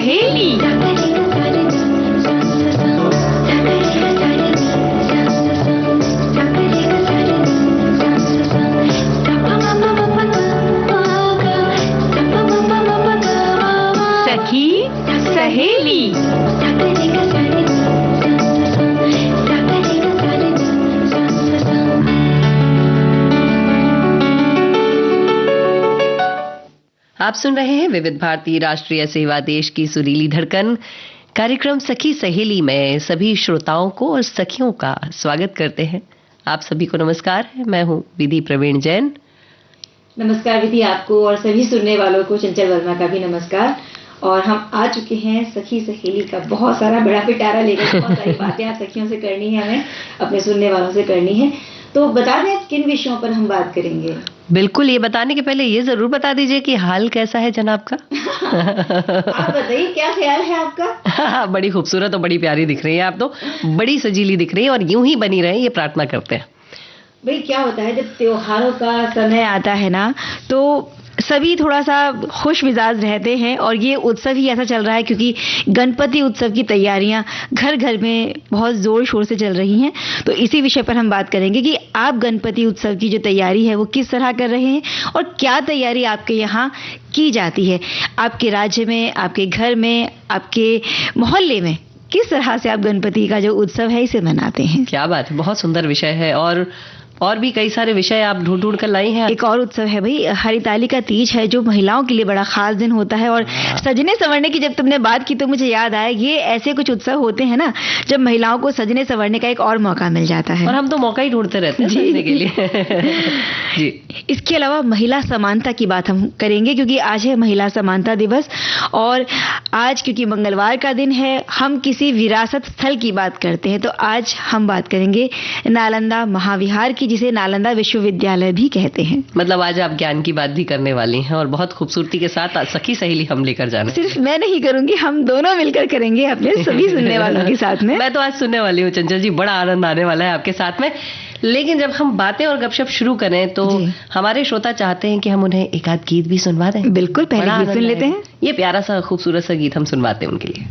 सहेली। सखी सहेली। आप सुन रहे हैं विविध भारती राष्ट्रीय सेवा देश की सुरीली धड़कन। कार्यक्रम सखी सहेली में सभी श्रोताओं को और सखियों का स्वागत करते हैं। आप सभी को नमस्कार। मैं हूं विधि प्रवीण जैन। नमस्कार विधि, आपको और सभी सुनने वालों को चंचल वर्मा का भी नमस्कार। और हम आ चुके हैं सखी सहेली का बहुत सारा बड़ा पिटारा लेकर। बहुत सारी बातें आप सखियों से करनी है, हमें अपने सुनने वालों से करनी है। तो बता दें किन विषयों पर हम बात करेंगे। बिल्कुल, ये बताने के पहले ये जरूर बता दीजिए कि हाल कैसा है जनाब का। आप बताइए, क्या ख्याल है आपका? बड़ी खूबसूरत और बड़ी प्यारी दिख रही है आप तो, बड़ी सजीली दिख रही है और यूं ही बनी रहे, ये प्रार्थना करते हैं। भाई क्या होता है, जब त्योहारों का समय आता है ना, तो सभी थोड़ा सा खुश मिजाज रहते हैं। और ये उत्सव ही ऐसा चल रहा है क्योंकि गणपति उत्सव की तैयारियां घर घर में बहुत जोर शोर से चल रही हैं। तो इसी विषय पर हम बात करेंगे कि आप गणपति उत्सव की जो तैयारी है वो किस तरह कर रहे हैं और क्या तैयारी आपके यहाँ की जाती है। आपके राज्य में, आपके घर में, आपके मोहल्ले में किस तरह से आप गणपति का जो उत्सव है इसे मनाते हैं। क्या बात है, बहुत सुंदर विषय है। और भी कई सारे विषय आप ढूंढ कर लाई हैं। एक और उत्सव है भाई, हरितालिका तीज है, जो महिलाओं के लिए बड़ा खास दिन होता है। और सजने संवरने की जब तुमने बात की तो मुझे याद आया, ये ऐसे कुछ उत्सव होते हैं ना जब महिलाओं को सजने संवरने का एक और मौका मिल जाता है। और हम तो मौका ही ढूंढते रहते हैं सजने के लिए। जी। इसके अलावा महिला समानता की बात हम करेंगे क्योंकि आज है महिला समानता दिवस। और आज क्योंकि मंगलवार का दिन है, हम किसी विरासत स्थल की बात करते हैं। तो आज हम बात करेंगे नालंदा महाविहार की, जिसे नालंदा विश्वविद्यालय भी कहते हैं। मतलब आज आप ज्ञान की बात भी करने वाली हैं और बहुत खूबसूरती के साथ सखी सहेली हम लेकर जाना। सिर्फ मैं नहीं करूंगी, हम दोनों मिलकर करेंगे अपने सभी सुनने वालों के साथ में। मैं तो आज सुनने वाली हूँ चंचल जी, बड़ा आनंद आने वाला है आपके साथ में। लेकिन जब हम बातें और गपशप शुरू करें तो हमारे श्रोता चाहते हैं कि हम उन्हें एक आध गीत भी सुनवा दें। बिल्कुल, पहले गीत सुन लेते हैं। ये प्यारा सा खूबसूरत सा गीत हम सुनवाते हैं उनके लिए।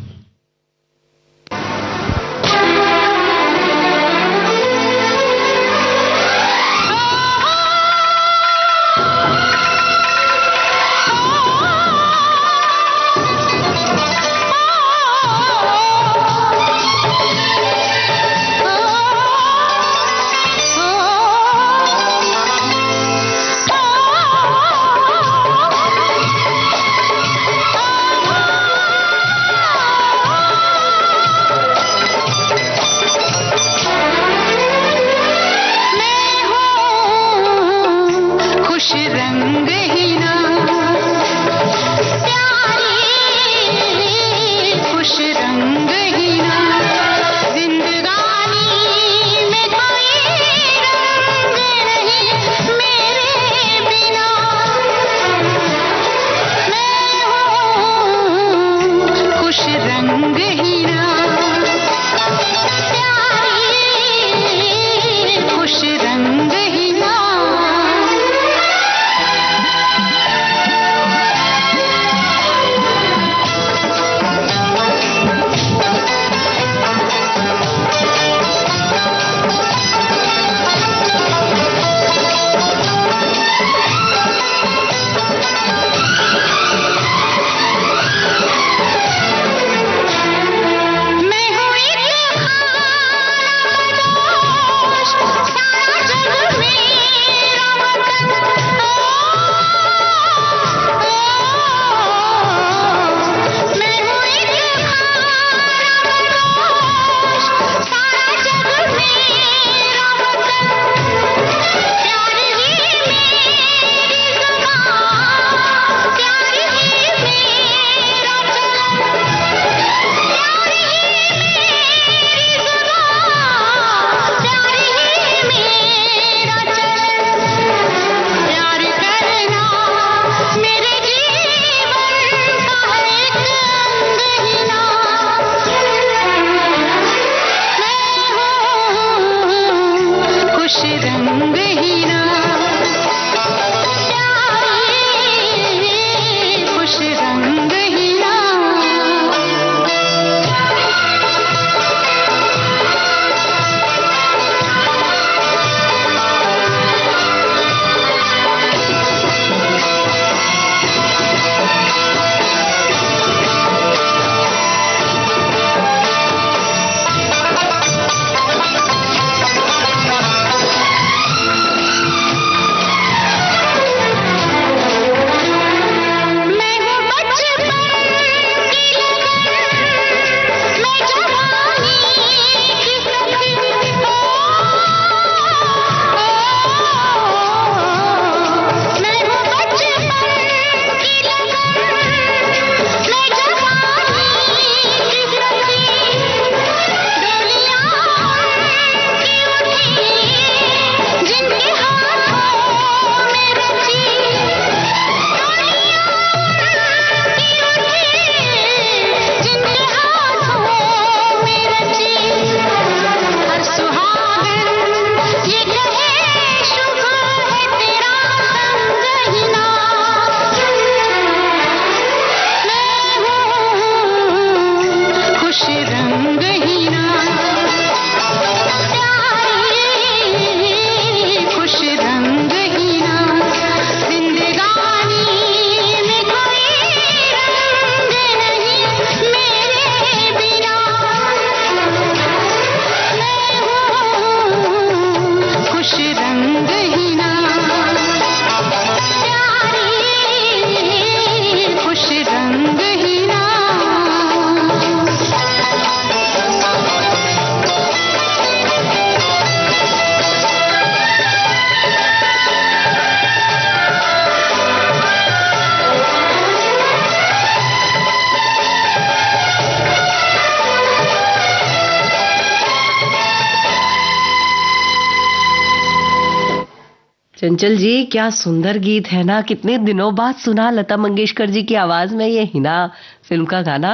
चंचल जी, क्या सुंदर गीत है ना, कितने दिनों बाद सुना लता मंगेशकर जी की आवाज में ये हिना फिल्म का गाना।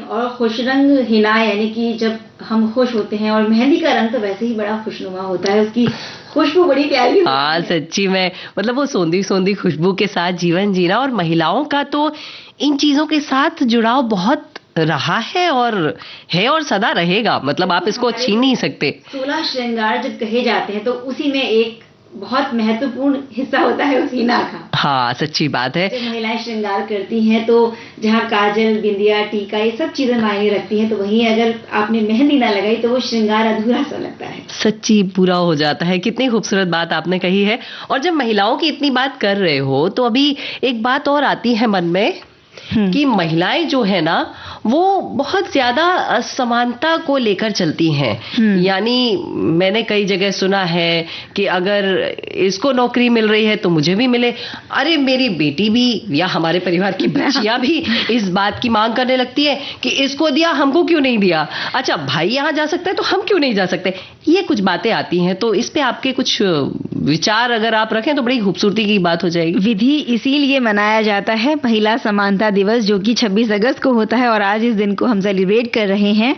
और खुश रंग हिना, यानी कि जब हम खुश होते हैं, और मेहंदी का रंग तो वैसे ही बड़ा खुशनुमा होता है, उसकी खुशबू बड़ी प्यारी होती है। हाँ सच्ची में, मतलब वो सोंधी सोंधी खुशबू के साथ जीवन जीना, और महिलाओं का तो इन चीजों के साथ जुड़ाव बहुत रहा है और सदा रहेगा, मतलब आप इसको छीन नहीं सकते। 16 श्रृंगार जब कहे जाते हैं तो उसी में एक बहुत महत्वपूर्ण हिस्सा होता है उस हिना का। हाँ सच्ची बात है। जब महिलाएं श्रृंगार करती हैं तो जहाँ काजल, बिंदिया, टीका, ये सब चीजें मायने रखती हैं, तो वहीं अगर आपने मेहंदी ना लगाई तो वो श्रृंगार अधूरा सा लगता है। सच्ची पूरा हो जाता है। कितनी खूबसूरत बात आपने कही है। और जब महिलाओं की इतनी बात कर रहे हो तो अभी एक बात और आती है मन में कि महिलाएं जो है ना वो बहुत ज्यादा असमानता को लेकर चलती हैं। यानी मैंने कई जगह सुना है कि अगर इसको नौकरी मिल रही है तो मुझे भी मिले। अरे मेरी बेटी भी या हमारे परिवार की बच्चियां भी इस बात की मांग करने लगती है कि इसको दिया हमको क्यों नहीं दिया, अच्छा भाई यहाँ जा सकता है तो हम क्यों नहीं जा सकते। ये कुछ बातें आती हैं, तो इस पे आपके कुछ विचार अगर आप रखें तो बड़ी खूबसूरती की बात हो जाएगी। विधि इसीलिए मनाया जाता है महिला समानता दिवस, जो कि 26 अगस्त को होता है, और आज इस दिन को हम सेलिब्रेट कर रहे हैं।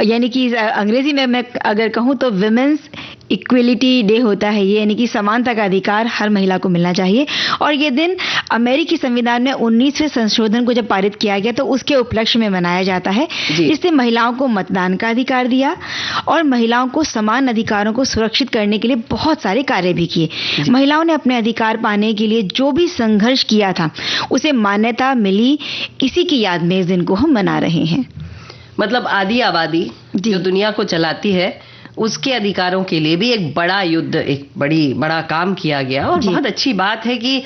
यानी कि अंग्रेजी में मैं अगर कहूँ तो विमेंस इक्वलिटी डे होता है ये, यानी कि समानता का अधिकार हर महिला को मिलना चाहिए। और ये दिन अमेरिकी संविधान में 19वें संशोधन को जब पारित किया गया तो उसके उपलक्ष्य में मनाया जाता है, जिससे महिलाओं को मतदान का अधिकार दिया और महिलाओं को समान अधिकारों को सुरक्षित करने के लिए बहुत सारे कार्य भी किए। महिलाओं ने अपने अधिकार पाने के लिए जो भी संघर्ष किया था उसे मान्यता मिली, इसी की याद में इस दिन को हम मना रहे हैं। मतलब आदि आबादी जो दुनिया को चलाती है उसके अधिकारों के लिए भी एक बड़ा युद्ध, एक बड़ा काम किया गया। और बहुत अच्छी बात है कि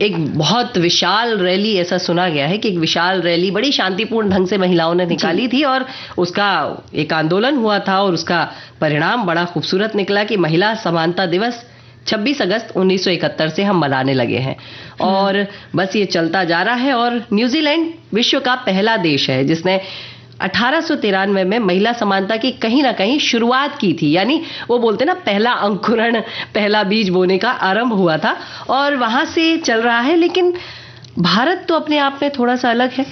एक बहुत विशाल रैली, ऐसा सुना गया है कि एक विशाल रैली बड़ी शांतिपूर्ण ढंग से महिलाओं ने निकाली थी और उसका एक आंदोलन हुआ था और उसका परिणाम बड़ा खूबसूरत निकला कि महिला समानता दिवस 26 अगस्त 1971 से हम मनाने लगे हैं। और बस ये चलता जा रहा है। और न्यूजीलैंड विश्व का पहला देश है जिसने 1893 में महिला समानता की कहीं ना कहीं शुरुआत की थी। यानी वो बोलते ना, पहला अंकुरण, पहला बीज बोने का आरंभ हुआ था और वहां से चल रहा है। लेकिन भारत तो अपने आप में थोड़ा सा अलग है।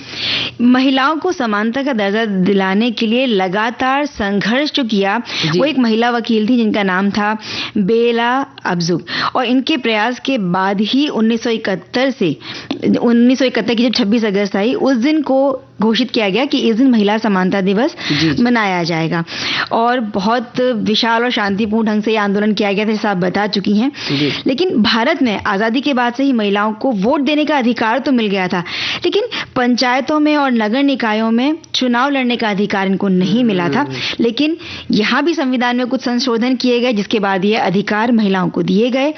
महिलाओं को समानता का दर्जा दिलाने के लिए लगातार संघर्ष जो किया, वो एक महिला वकील थी जिनका नाम था बेला अब्जुक, और इनके प्रयास के बाद ही 1971 की जब 26 अगस्त आई, उस दिन को घोषित किया गया कि इस दिन महिला समानता दिवस मनाया जाएगा। और बहुत विशाल और शांतिपूर्ण ढंग से ये आंदोलन किया गया था, जैसा आप बता चुकी हैं। लेकिन भारत में आजादी के बाद से ही महिलाओं को वोट देने का अधिकार तो मिल गया था, लेकिन पंचायतों में और नगर निकायों में चुनाव लड़ने का अधिकार इनको नहीं मिला था। लेकिन यहाँ भी संविधान में कुछ संशोधन किए गए, जिसके बाद ये अधिकार महिलाओं को दिए गए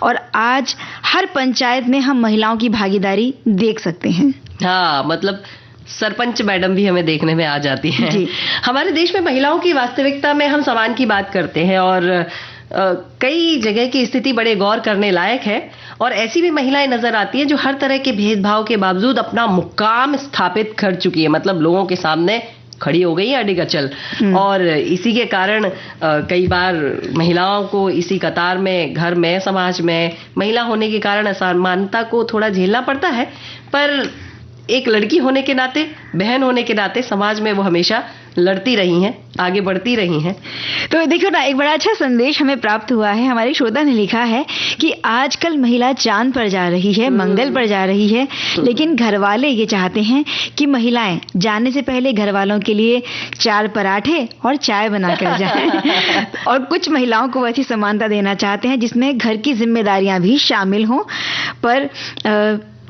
और आज हर पंचायत में हम महिलाओं की भागीदारी देख सकते हैं। हाँ, मतलब सरपंच मैडम भी हमें देखने में आ जाती हैं। हमारे देश में महिलाओं की वास्तविकता में हम समान की बात करते हैं और कई जगह की स्थिति बड़े गौर करने लायक है। और ऐसी भी महिलाएं नजर आती हैं जो हर तरह के भेदभाव के बावजूद अपना मुकाम स्थापित कर चुकी है, मतलब लोगों के सामने खड़ी हो गई है अडिगचल। और इसी के कारण कई बार महिलाओं को इसी कतार में घर में, समाज में महिला होने के कारण असमानता को थोड़ा झेलना पड़ता है। पर एक लड़की होने के नाते, बहन होने के नाते समाज में वो हमेशा लड़ती रही हैं, आगे बढ़ती रही हैं। तो देखो ना, एक बड़ा अच्छा संदेश हमें प्राप्त हुआ है। हमारी श्रोता ने लिखा है कि आजकल महिला चांद पर जा रही है, मंगल पर जा रही है, लेकिन घर वाले ये चाहते हैं कि महिलाएं जाने से पहले घर वालों के लिए 4 पराठे और चाय बना कर जाएं। और कुछ महिलाओं को वैसी समानता देना चाहते हैं जिसमें घर की जिम्मेदारियां भी शामिल हों। पर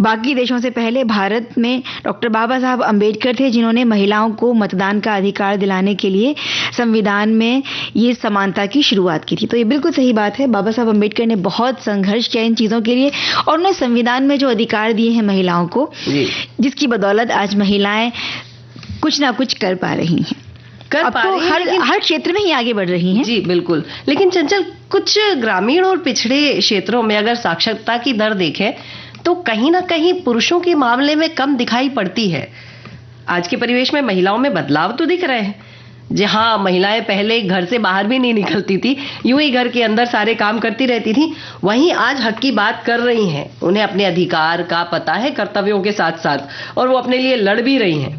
बाकी देशों से पहले भारत में डॉक्टर बाबा साहब अम्बेडकर थे जिन्होंने महिलाओं को मतदान का अधिकार दिलाने के लिए संविधान में ये समानता की शुरुआत की थी। तो ये बिल्कुल सही बात है, बाबा साहब अम्बेडकर ने बहुत संघर्ष किया इन चीज़ों के लिए और उन्होंने संविधान में जो अधिकार दिए हैं महिलाओं को, जिसकी बदौलत आज महिलाएं कुछ ना कुछ कर पा रही हैं। अब तो हर क्षेत्र में ही आगे बढ़ रही हैं। जी बिल्कुल। लेकिन चंचल, कुछ ग्रामीण और पिछड़े क्षेत्रों में अगर साक्षरता की दर देखें तो कहीं ना कहीं पुरुषों के मामले में कम दिखाई पड़ती है। आज के परिवेश में महिलाओं में बदलाव तो दिख रहे हैं, जहां महिलाएं पहले घर से बाहर भी नहीं निकलती थी, यूं ही घर के अंदर सारे काम करती रहती थी, वहीं आज हक की बात कर रही हैं। उन्हें अपने अधिकार का पता है कर्तव्यों के साथ साथ, और वो अपने लिए लड़ भी रही हैं।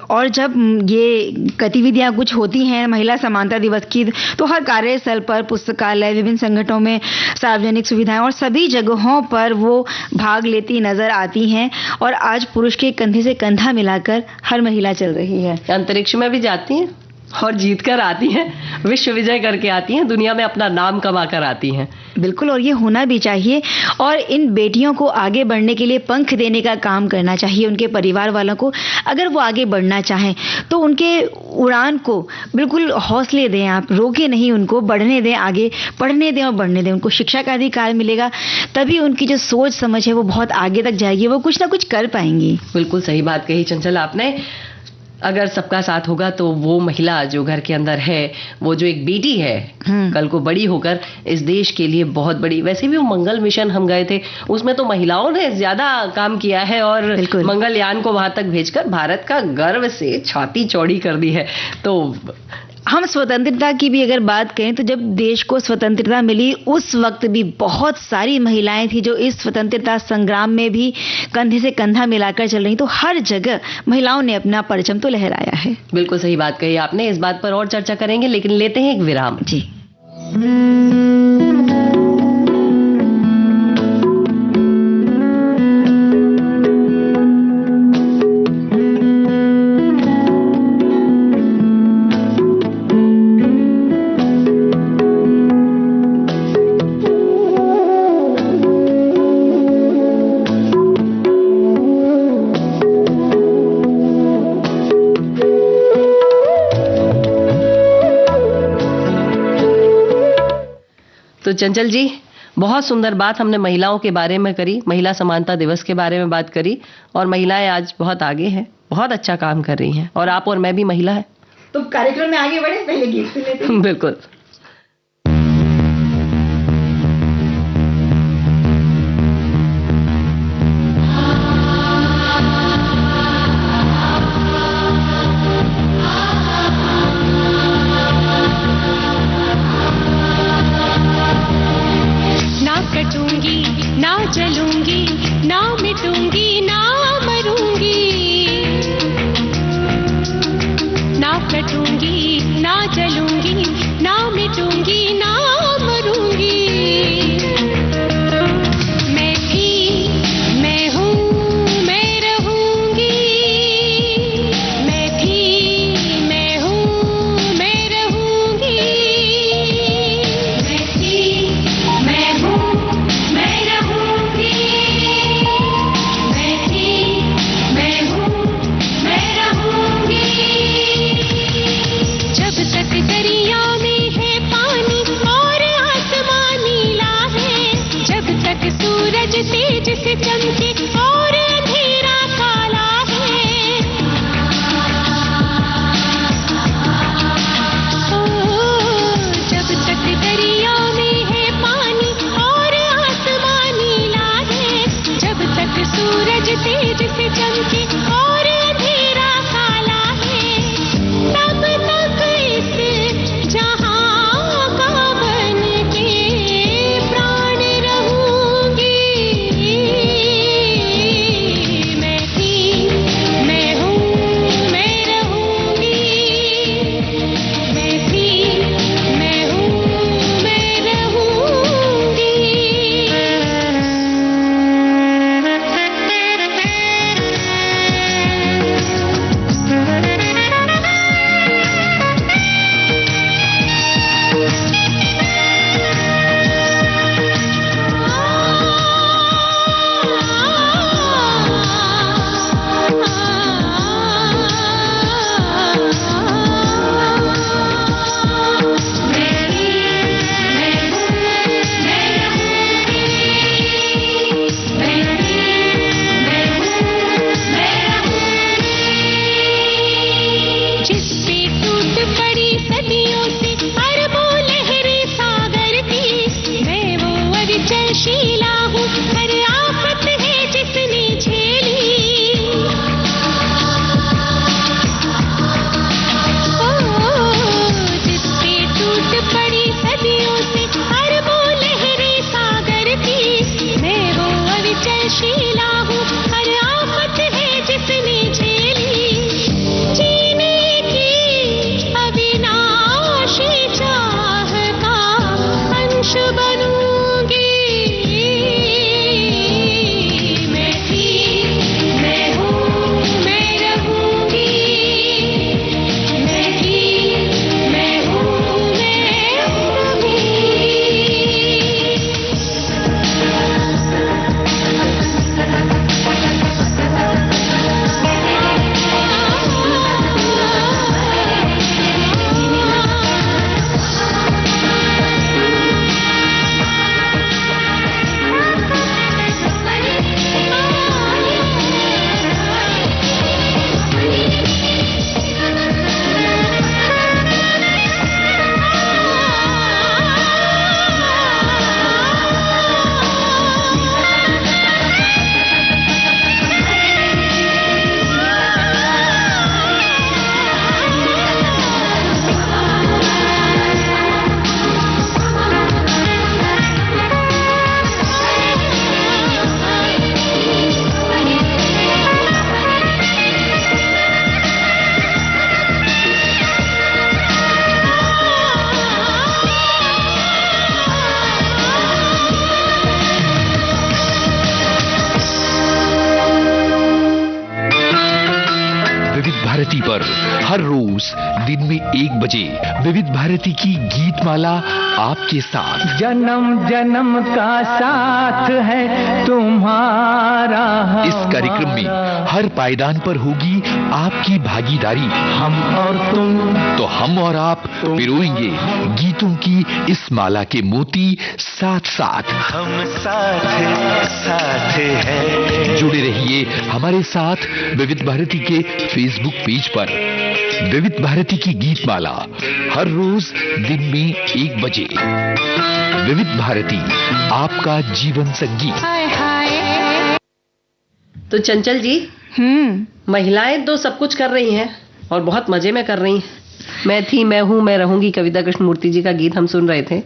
और जब ये गतिविधियां कुछ होती हैं महिला समानता दिवस की, तो हर कार्यस्थल पर, पुस्तकालय, विभिन्न संगठनों में, सार्वजनिक सुविधाएं और सभी जगहों पर वो भाग लेती नजर आती हैं। और आज पुरुष के कंधे से कंधा मिलाकर हर महिला चल रही है। अंतरिक्ष में भी जाती हैं और जीत कर आती हैं, विश्व विजय करके आती हैं, दुनिया में अपना नाम कमा कर आती हैं। बिल्कुल, और ये होना भी चाहिए। और इन बेटियों को आगे बढ़ने के लिए पंख देने का काम करना चाहिए उनके परिवार वालों को। अगर वो आगे बढ़ना चाहें तो उनके उड़ान को बिल्कुल हौसले दें, आप रोके नहीं, उनको बढ़ने दें, आगे पढ़ने दें और बढ़ने दें। उनको शिक्षा का अधिकार मिलेगा, तभी उनकी जो सोच समझ है वो बहुत आगे तक जाएगी, वो कुछ ना कुछ कर पाएंगी। बिल्कुल सही बात कही चंचल आपने। अगर सबका साथ होगा तो वो महिला जो घर के अंदर है, वो जो एक बेटी है, कल को बड़ी होकर इस देश के लिए बहुत बड़ी, वैसे भी वो मंगल मिशन हम गए थे, उसमें तो महिलाओं ने ज्यादा काम किया है और मंगलयान को वहां तक भेजकर भारत का गर्व से छाती चौड़ी कर दी है। तो हम स्वतंत्रता की भी अगर बात करें तो जब देश को स्वतंत्रता मिली उस वक्त भी बहुत सारी महिलाएं थी जो इस स्वतंत्रता संग्राम में भी कंधे से कंधा मिलाकर चल रही। तो हर जगह महिलाओं ने अपना परचम तो लहराया है। बिल्कुल सही बात कही आपने। इस बात पर और चर्चा करेंगे, लेकिन लेते हैं एक विराम। जी। तो चंचल जी, बहुत सुंदर बात हमने महिलाओं के बारे में करी, महिला समानता दिवस के बारे में बात करी, और महिलाएं आज बहुत आगे हैं, बहुत अच्छा काम कर रही हैं, और आप और मैं भी महिला है। तो कार्यक्रम में आगे बढ़े, पहले गीत सुन लेते हैं। बिल्कुल। चलूंगी ना मिटूंगी ना मरूंगी, ना कटूंगी ना चलूंगी ना मिटूंगी ना मरूंगी। मैं थी, मैं हूँ, मैं रहूंगी। मैं थी, मैं हूँ, मैं रहूंगी। मैं थी, मैं हूँ, मैं रहूंगी। मैं थी, मैं हूँ, मैं रहूंगी। जब तक दरिया में है पानी और पर हर रोज दिन में 1 बजे विविध भारती की गीत माला आपके साथ। जन्म जन्म का साथ है तुम्हारा। इस कार्यक्रम में हर पायदान पर होगी आपकी भागीदारी। हम और तुम, तो हम और आप पिरोएंगे गीतों की इस माला के मोती साथ साथ। हम साथ हैं। जुड़े रहिए हमारे साथ विविध भारती के फेसबुक पेज पर। विविध भारती की गीत माला हर रोज दिन में 1 बजे। विविध भारती, आपका जीवन संगीत। तो चंचल जी, महिलाएं तो सब कुछ कर रही हैं और बहुत मजे में कर रही हैं। मैं थी, मैं हूँ, मैं रहूंगी, कविता कृष्णमूर्ति जी का गीत हम सुन रहे थे।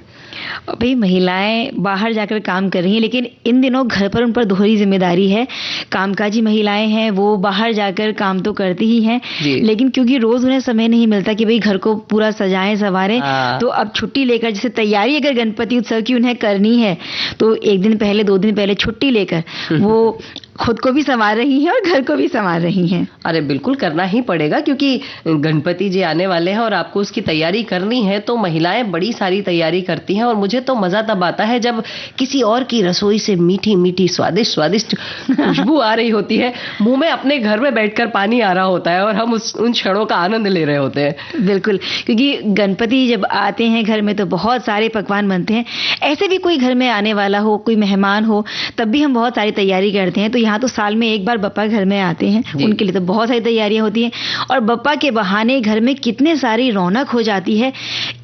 भाई महिलाएं बाहर जाकर काम कर रही हैं, लेकिन इन दिनों घर पर उन पर दोहरी जिम्मेदारी है। कामकाजी महिलाएं हैं, वो बाहर जाकर काम तो करती ही हैं, लेकिन क्योंकि रोज उन्हें समय नहीं मिलता कि भाई घर को पूरा सजाएं संवारें, तो अब छुट्टी लेकर, जैसे तैयारी अगर गणपति उत्सव की उन्हें करनी है तो 1 दिन पहले 2 दिन पहले छुट्टी लेकर वो खुद को भी संवार रही हैं और घर को भी संवार रही हैं। अरे बिल्कुल करना ही पड़ेगा, क्योंकि गणपति जी आने वाले हैं और आपको उसकी तैयारी करनी है। तो महिलाएं बड़ी सारी तैयारी करती हैं और मुझे तो मजा तब आता है जब किसी और की रसोई से मीठी मीठी स्वादिष्ट स्वादिष्ट खुशबू आ रही होती है, मुंह में अपने घर में बैठकर पानी आ रहा होता है और हम उन क्षणों का आनंद ले रहे होते हैं। बिल्कुल, क्योंकि गणपति जब आते हैं घर में तो बहुत सारे पकवान बनते हैं। ऐसे भी कोई घर में आने वाला हो, कोई मेहमान हो, तब भी हम बहुत सारी तैयारी करते हैं। तो यहाँ तो साल में 1 बार बप्पा घर में आते हैं, उनके लिए तो बहुत सारी तैयारियां होती हैं और बप्पा के बहाने घर में कितने सारी रौनक हो जाती है,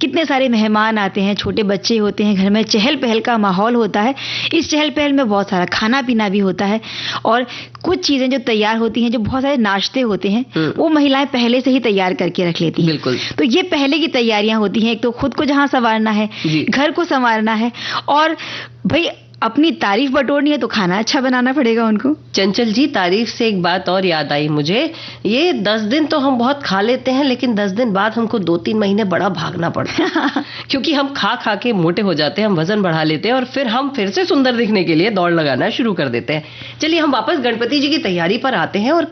कितने सारे मेहमान आते हैं, छोटे बच्चे होते हैं, घर में चहल पहल का माहौल होता है। इस चहल पहल में बहुत सारा खाना पीना भी होता है और कुछ चीजें जो तैयार होती हैं, जो बहुत सारे नाश्ते होते हैं, वो महिलाएं पहले से ही तैयार करके रख लेती हैं। बिल्कुल। तो ये पहले की तैयारियां होती हैं। एक तो खुद को जहां संवारना है, घर को संवारना है और भाई अपनी तारीफ बटोरनी है तो खाना अच्छा बनाना पड़ेगा उनको। चंचल जी, तारीफ से एक बात और याद आई मुझे। ये 10 दिन तो हम बहुत खा लेते हैं, लेकिन 10 दिन बाद हमको 2-3 महीने बड़ा भागना पड़ता है क्योंकि हम खा खा के मोटे हो जाते हैं, हम वजन बढ़ा लेते हैं और फिर हम फिर से सुंदर दिखने के लिए दौड़ लगाना शुरू कर देते हैं। चलिए हम वापस गणपति जी की तैयारी पर आते हैं और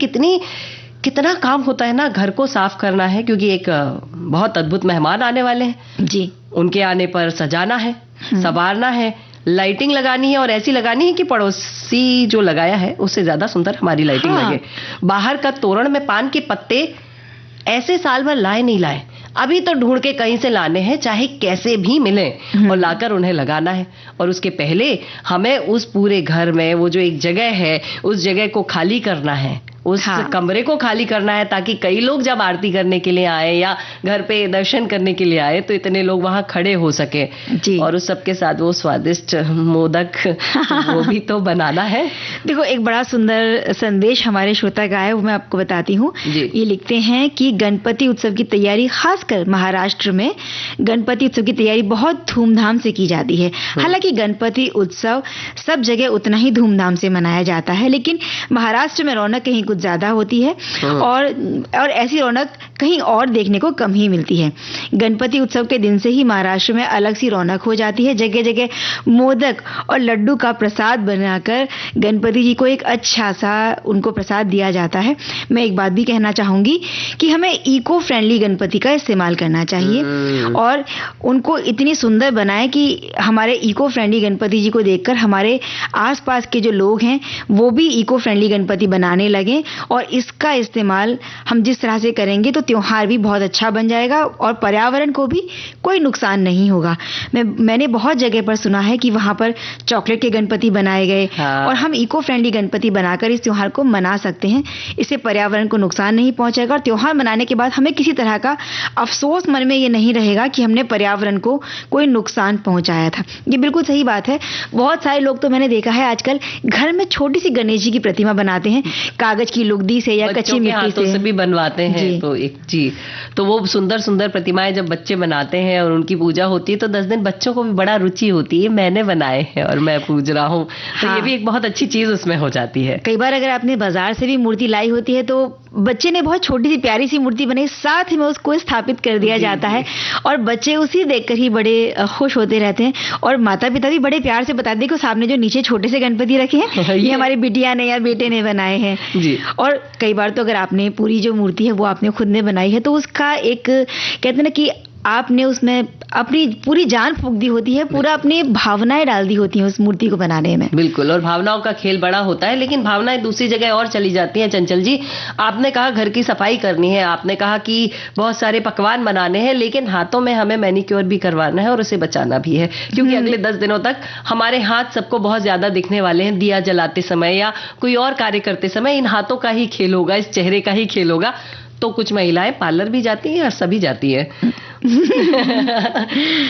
कितना काम होता है ना। घर को साफ करना है क्योंकि एक बहुत अद्भुत मेहमान आने वाले हैं जी, उनके आने पर सजाना है, संवारना है, लाइटिंग लगानी है और ऐसी लगानी है कि पड़ोसी जो लगाया है उससे ज्यादा सुंदर हमारी लाइटिंग लगे। बाहर का तोरण में पान के पत्ते ऐसे साल भर लाए नहीं लाए, अभी तो ढूंढ के कहीं से लाने हैं, चाहे कैसे भी मिले और लाकर उन्हें लगाना है। और उसके पहले हमें उस पूरे घर में वो जो एक जगह है, उस जगह को खाली करना है, उस कमरे को खाली करना है, ताकि कई लोग जब आरती करने के लिए आए या घर पे दर्शन करने के लिए आए तो इतने लोग वहां खड़े हो सके जी। और उस सबके साथ वो स्वादिष्ट मोदक वो भी तो बनाना है। देखो, एक बड़ा सुंदर संदेश हमारे श्रोता का है, वो मैं आपको बताती हूँ। ये लिखते हैं कि गणपति उत्सव की तैयारी, खासकर महाराष्ट्र में गणपति उत्सव की तैयारी बहुत धूमधाम से की जाती है। हालांकि गणपति उत्सव सब जगह उतना ही धूमधाम से मनाया जाता है, लेकिन महाराष्ट्र में रौनक कहीं कुछ ज्यादा होती है और ऐसी रौनक कहीं और देखने को कम ही मिलती है। गणपति उत्सव के दिन से ही महाराष्ट्र में अलग सी रौनक हो जाती है। जगह जगह मोदक और लड्डू का प्रसाद बनाकर गणपति जी को एक अच्छा सा उनको प्रसाद दिया जाता है। मैं एक बात भी कहना चाहूंगी कि हमें इको फ्रेंडली गणपति का इस्तेमाल करना चाहिए और उनको इतनी सुंदर बनाएं कि हमारे इको फ्रेंडली गणपति जी को देखकर हमारे आसपास के जो लोग हैं वो भी इको फ्रेंडली गणपति बनाने लगे। और इसका इस्तेमाल हम जिस तरह से करेंगे तो त्योहार भी बहुत अच्छा बन जाएगा और पर्यावरण को भी कोई नुकसान नहीं होगा। मैंने बहुत जगह पर सुना है कि वहां पर चॉकलेट के गणपति बनाए गए और हम इको फ्रेंडली गणपति बनाकर इस त्योहार को मना सकते हैं। इससे पर्यावरण को नुकसान नहीं पहुंचेगा और त्योहार मनाने के बाद हमें किसी तरह का अफसोस मन में ये नहीं रहेगा कि हमने पर्यावरण को कोई नुकसान पहुंचाया था। ये बिल्कुल सही बात है। बहुत सारे लोग तो मैंने देखा है आजकल घर में छोटी सी गणेश जी की प्रतिमा बनाते हैं, कागज की लुगदी से या कच्ची मिट्टी से भी बनवाते हैं। तो एक जी, तो वो सुंदर सुंदर प्रतिमाएं जब बच्चे बनाते हैं और उनकी पूजा होती है तो 10 दिन बच्चों को भी बड़ा रुचि होती है, मैंने बनाए हैं और मैं पूज रहा हूँ। तो ये भी एक बहुत अच्छी चीज उसमें हो जाती है। कई बार अगर आपने बाजार से भी मूर्ति लाई होती है तो बच्चे ने बहुत छोटी सी प्यारी सी मूर्ति बनाई, साथ में उसको स्थापित कर दिया जाता है और बच्चे उसी देखकर ही बड़े खुश होते रहते हैं। और माता पिता भी बड़े प्यार से बताते हैं कि सामने जो नीचे छोटे से गणपति रखे हैं ये हमारी बिटिया ने या बेटे ने बनाए हैं जी। और कई बार तो अगर आपने पूरी जो मूर्ति है वो आपने खुद ने बनाई है तो उसका एक कहते हैं ना कि आपने उसमें अपनी पूरी जान फूंक दी होती है, पूरा अपनी भावनाएं डाल दी होती हैं उस मूर्ति को बनाने में। बिल्कुल, और भावनाओं का खेल बड़ा होता है, लेकिन भावनाएं दूसरी जगह और चली जाती हैं। चंचल जी, आपने कहा घर की सफाई करनी है, आपने कहा कि बहुत सारे पकवान बनाने हैं, लेकिन हाथों में हमें मैनिक्योर भी करवाना है और उसे बचाना भी है, क्योंकि अगले 10 दिनों तक हमारे हाथ सबको बहुत ज्यादा दिखने वाले हैं। दिया जलाते समय या कोई और कार्य करते समय इन हाथों का ही खेल होगा, इस चेहरे का ही खेल होगा। तो कुछ महिलाएं पार्लर भी जाती हैं और सभी जाती है।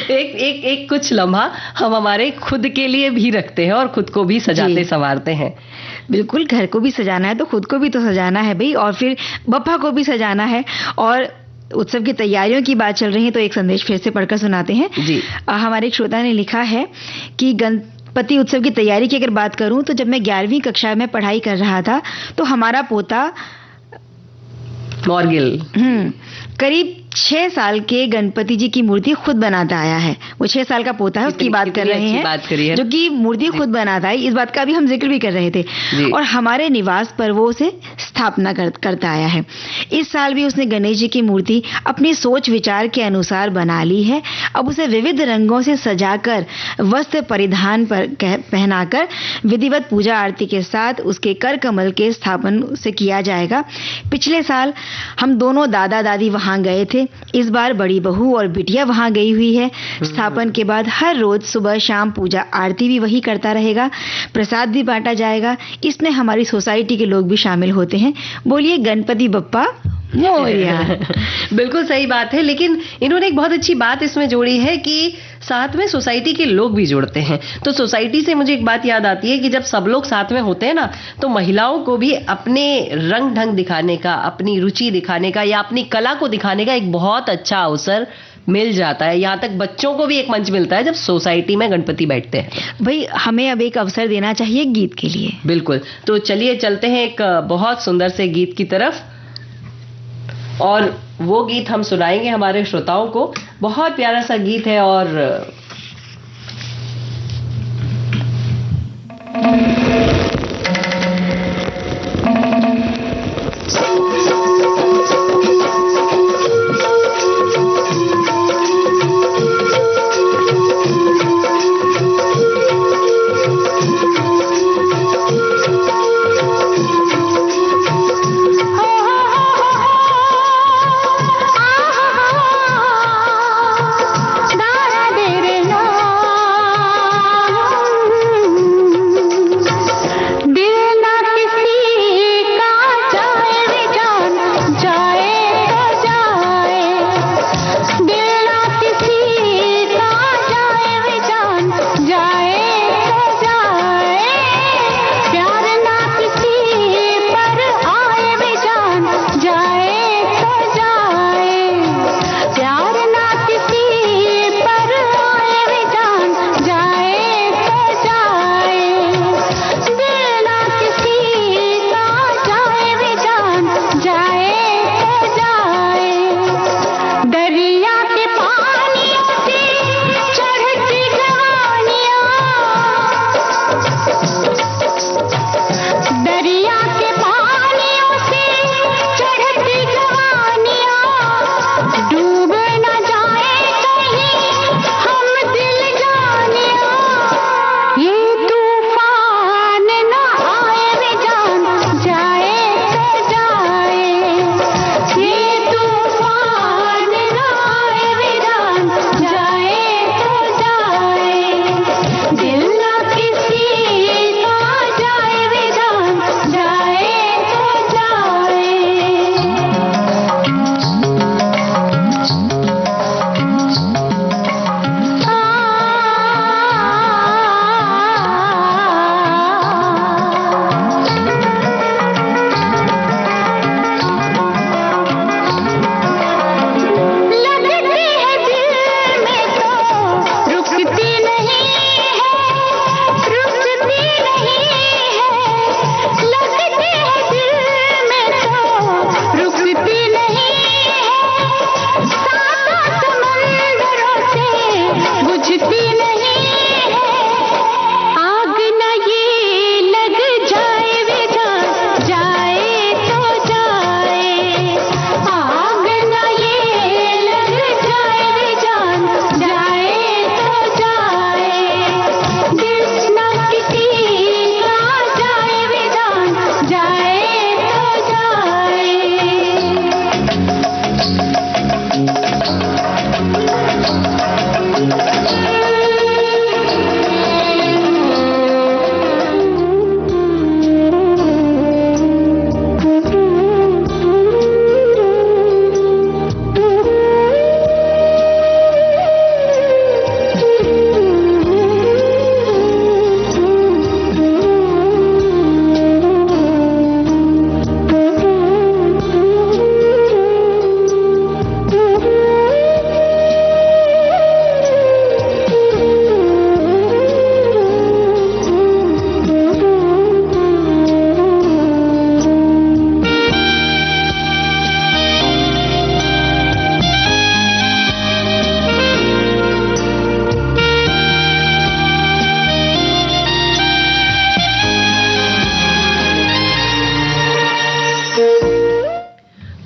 एक कुछ लम्हा हम हमारे खुद के लिए भी रखते हैं और खुद को भी सजाते संवारते हैं। बिल्कुल, घर को भी सजाना है तो खुद को भी तो सजाना है भाई, और फिर बप्पा को भी सजाना है। और उत्सव की तैयारियों की बात चल रही है तो एक संदेश फिर से पढ़कर सुनाते हैं जी। हमारे एक श्रोता ने लिखा है कि गणपति उत्सव की तैयारी की अगर बात करूं तो जब मैं 11वीं कक्षा में पढ़ाई कर रहा था तो हमारा पोता मॉर्गिल करीब 6 साल के गणपति जी की मूर्ति खुद बनाता आया है। वो 6 साल का पोता है, उसकी बात कर रहे हैं, जो कि मूर्ति खुद बनाता है। इस बात का भी हम जिक्र भी कर रहे थे और हमारे निवास पर वो उसे स्थापना करता आया है। इस साल भी उसने गणेश जी की मूर्ति अपनी सोच विचार के अनुसार बना ली है। अब उसे विविध रंगों से सजाकर वस्त्र परिधान पर पहनाकर विधिवत पूजा आरती के साथ उसके कर कमल के स्थापन से किया जाएगा। पिछले साल हम दोनों दादा दादी वहां गए थे, इस बार बड़ी बहू और बिटिया वहां गई हुई है। स्थापन के बाद हर रोज सुबह शाम पूजा आरती भी वही करता रहेगा, प्रसाद भी बांटा जाएगा। इसमें हमारी सोसाइटी के लोग भी शामिल होते हैं। बोलिए गणपति बप्पा मोरिया। बिल्कुल सही बात है, लेकिन इन्होंने एक बहुत अच्छी बात इसमें जोड़ी है कि साथ में सोसाइटी के लोग भी जुड़ते हैं। तो सोसाइटी से मुझे एक बात याद आती है कि जब सब लोग साथ में होते हैं ना, तो महिलाओं को भी अपने रंग ढंग दिखाने का, अपनी रुचि दिखाने का या अपनी कला को दिखाने का एक बहुत अच्छा अवसर मिल जाता है। यहाँ तक बच्चों को भी एक मंच मिलता है जब सोसाइटी में गणपति बैठते हैं। भाई हमें अब एक अवसर देना चाहिए गीत के लिए। बिल्कुल, तो चलिए चलते हैं एक बहुत सुंदर से गीत की तरफ, और वो गीत हम सुनाएंगे हमारे श्रोताओं को। बहुत प्यारा सा गीत है और दारा दे रे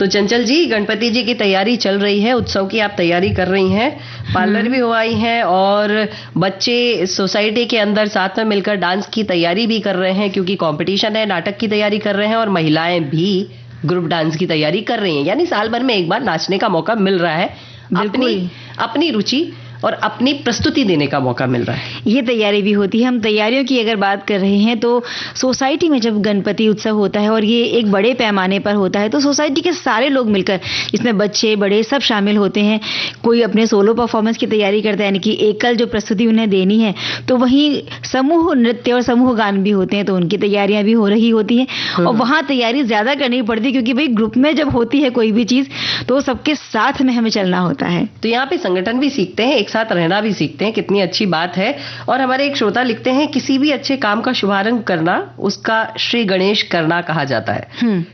चंचल जी, गणपति जी की तैयारी चल रही है, उत्सव की आप तैयारी कर रही हैं, पार्लर भी हो आई हैं और बच्चे सोसाइटी के अंदर साथ में मिलकर डांस की तैयारी भी कर रहे हैं क्योंकि कंपटीशन है, नाटक की तैयारी कर रहे हैं और महिलाएं भी ग्रुप डांस की तैयारी कर रही हैं, यानी साल भर में एक बार नाचने का मौका मिल रहा है, अपनी रुचि और अपनी प्रस्तुति देने का मौका मिल रहा है। ये तैयारी भी होती है। हम तैयारियों की अगर बात कर रहे हैं तो सोसाइटी में जब गणपति उत्सव होता है और ये एक बड़े पैमाने पर होता है तो सोसाइटी के सारे लोग मिलकर, जिसमें बच्चे बड़े सब शामिल होते हैं। कोई अपने सोलो परफॉर्मेंस की तैयारी करता है, यानी कि एकल जो प्रस्तुति उन्हें देनी है, तो वहीं समूह नृत्य और समूह गान भी होते हैं, तो उनकी तैयारियां भी हो रही होती हैं और वहाँ तैयारी ज्यादा करनी पड़ती है क्योंकि भाई ग्रुप में जब होती है कोई भी चीज तो सबके साथ में हमें चलना होता है। तो यहाँ पे संगठन भी सीखते हैं, साथ रहना भी सीखते हैं, कितनी अच्छी बात है। और हमारे एक श्रोता लिखते हैं, किसी भी अच्छे काम का शुभारंभ करना उसका श्री गणेश करना कहा जाता है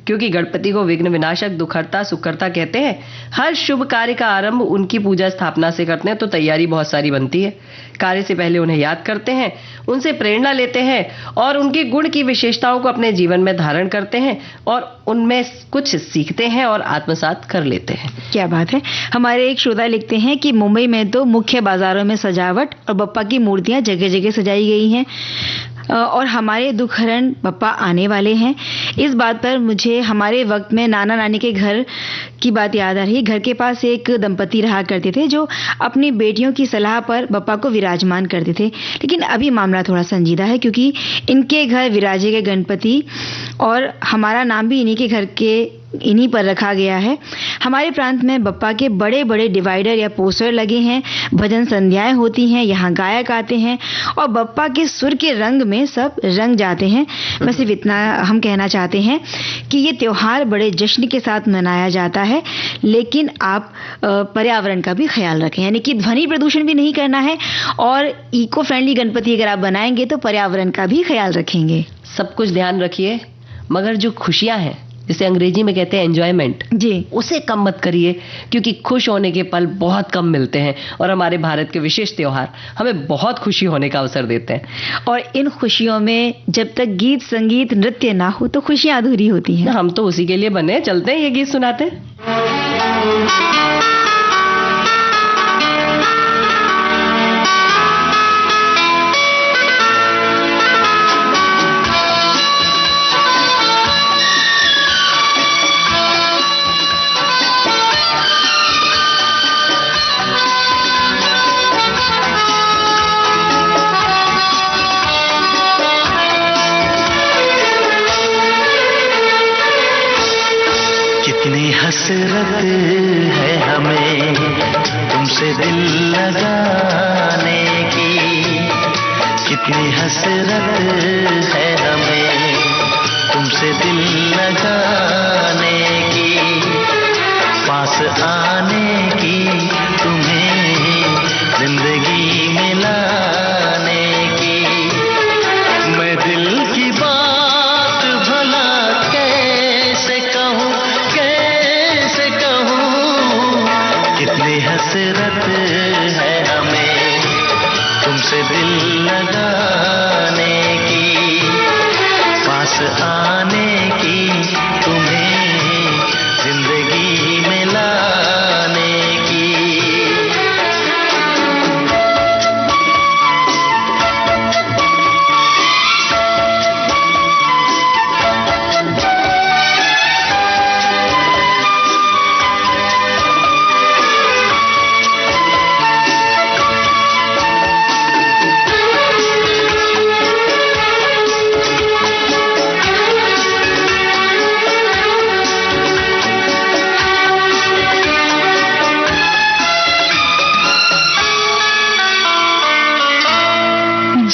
क्योंकि गणपति को विघ्न विनाशक, दुखहर्ता, सुखकर्ता कहते हैं। हर शुभ कार्य का आरंभ उनकी पूजा स्थापना से करते हैं, तो तैयारी बहुत सारी बनती है। कार्य से पहले उन्हें याद करते हैं, उनसे प्रेरणा लेते हैं और उनके गुण की विशेषताओं को अपने जीवन में धारण करते हैं और उनमें कुछ सीखते हैं और आत्मसात कर लेते हैं। क्या बात है। हमारे एक श्रोता लिखते हैं कि मुंबई में तो मुख्य बाजारों में सजावट और बप्पा की मूर्तियां जगह जगह सजाई गई हैं और हमारे दुखहरण बप्पा आने वाले हैं। इस बात पर मुझे हमारे वक्त में नाना नानी के घर की बात याद आ रही है। घर के पास एक दंपति रहा करते थे जो अपनी बेटियों की सलाह पर बप्पा को विराजमान करते थे, लेकिन अभी मामला थोड़ा संजीदा है क्योंकि इनके घर विराजे गए गणपति और हमारा नाम भी इन्हीं पर रखा गया है। हमारे प्रांत में बप्पा के बड़े बड़े डिवाइडर या पोस्टर लगे हैं, भजन संध्याएं होती हैं, यहाँ गायक आते हैं और बप्पा के सुर के रंग में सब रंग जाते हैं। बस सिर्फ इतना हम कहना चाहते हैं कि ये त्योहार बड़े जश्न के साथ मनाया जाता है, लेकिन आप पर्यावरण का भी ख्याल रखें, यानी कि ध्वनि प्रदूषण भी नहीं करना है और इको फ्रेंडली गणपति अगर आप बनाएंगे तो पर्यावरण का भी ख्याल रखेंगे। सब कुछ ध्यान रखिए, मगर जो खुशियां हैं, जिसे अंग्रेजी में कहते हैं एंजॉयमेंट जी, उसे कम मत करिए क्योंकि खुश होने के पल बहुत कम मिलते हैं और हमारे भारत के विशेष त्योहार हमें बहुत खुशी होने का अवसर देते हैं और इन खुशियों में जब तक गीत संगीत नृत्य ना हो तो खुशियां अधूरी होती हैं। हम तो उसी के लिए बने, चलते हैं ये गीत सुनाते हैं। कितनी हसरत है हमें तुमसे दिल लगाने की, कितनी हसरत है हमें तुमसे दिल लगाने की, पास आने की, तुम्हें जिंदगी में लाने की। मैं दिल की बात भला कैसे कहूँ, कितनी हसरत है हमें तुमसे दिल लगाने की, पास आने की, तुम्हें जिंदगी में लाने की।